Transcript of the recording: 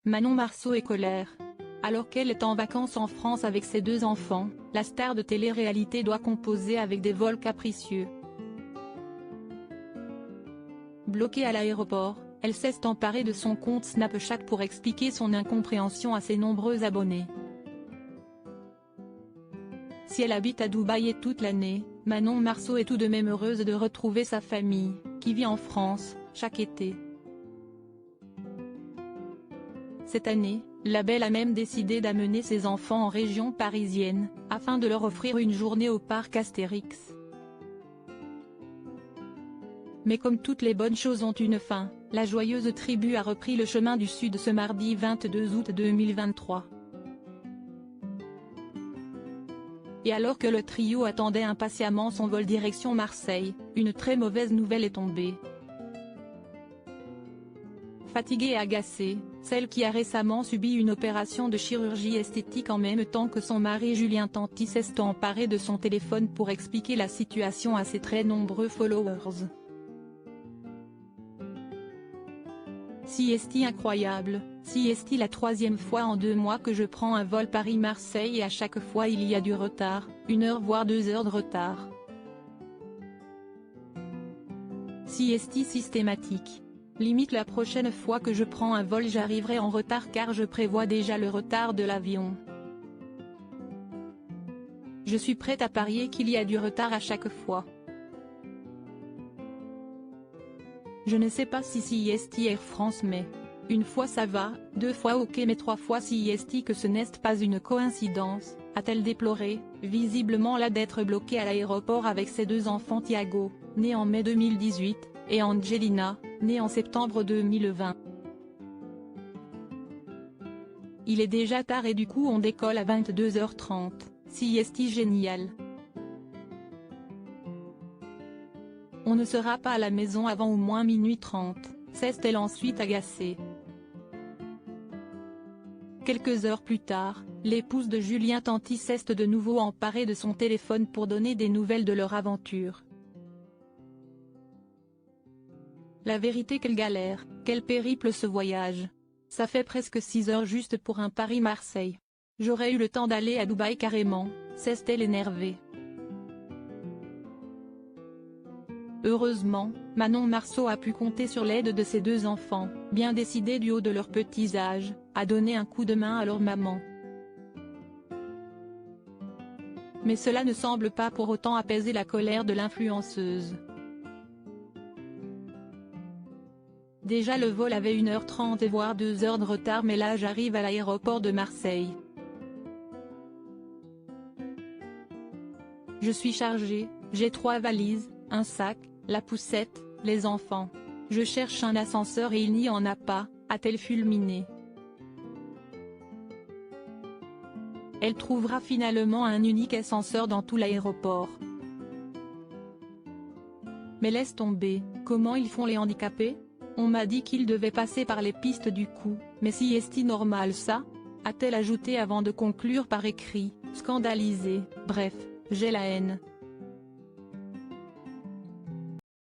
Manon Marceau est colère. Alors qu'elle est en vacances en France avec ses 2 enfants, la star de télé-réalité doit composer avec des vols capricieux. Bloquée à l'aéroport, elle s'est emparée de son compte Snapchat pour expliquer son incompréhension à ses nombreux abonnés. Si elle habite à Dubaï toute l'année, Manon Marceau est tout de même heureuse de retrouver sa famille, qui vit en France, chaque été. Cette année, la belle a même décidé d'amener ses enfants en région parisienne, afin de leur offrir une journée au parc Astérix. Mais comme toutes les bonnes choses ont une fin, la joyeuse tribu a repris le chemin du Sud ce mardi 22 août 2023. Et alors que le trio attendait impatiemment son vol direction Marseille, une très mauvaise nouvelle est tombée. Fatiguée et agacée, celle qui a récemment subi une opération de chirurgie esthétique en même temps que son mari Julien Tanti s'est emparé de son téléphone pour expliquer la situation à ses très nombreux followers. Si est-il incroyable, si est-il la 3e fois en 2 mois que je prends un vol Paris-Marseille et à chaque fois il y a du retard, 1 heure voire 2 heures de retard. Si est-il systématique. Limite la prochaine fois que je prends un vol j'arriverai en retard car je prévois déjà le retard de l'avion. Je suis prête à parier qu'il y a du retard à chaque fois. Je ne sais pas si est Air France mais 1 fois ça va, 2 fois ok mais 3 fois si est que ce n'est pas une coïncidence, a-t-elle déploré, visiblement là d'être bloquée à l'aéroport avec ses 2 enfants Thiago, né en mai 2018, et Angelina, née en septembre 2020. Il est déjà tard et du coup on décolle à 22h30, si est génial. On ne sera pas à la maison avant au moins minuit 30, s'est-elle ensuite agacée. Quelques heures plus tard, l'épouse de Julien Tanti s'est de nouveau emparée de son téléphone pour donner des nouvelles de leur aventure. La vérité quelle galère, quel périple ce voyage. Ça fait presque 6 heures juste pour un Paris-Marseille. J'aurais eu le temps d'aller à Dubaï carrément, s'est-elle énervée. Heureusement, Manon Marceau a pu compter sur l'aide de ses 2 enfants, bien décidés du haut de leurs petits âges, à donner un coup de main à leur maman. Mais cela ne semble pas pour autant apaiser la colère de l'influenceuse. Déjà le vol avait 1h30 et voire 2 heures de retard mais là j'arrive à l'aéroport de Marseille. Je suis chargée, j'ai 3 valises, un sac, la poussette, les enfants. Je cherche un ascenseur et il n'y en a pas, a-t-elle fulminé. Elle trouvera finalement un unique ascenseur dans tout l'aéroport. Mais laisse tomber, comment ils font les handicapés? On m'a dit qu'ils devaient passer par les pistes du coup, mais si est-il normal ça? A-t-elle ajouté avant de conclure par écrit, scandalisée, bref, j'ai la haine.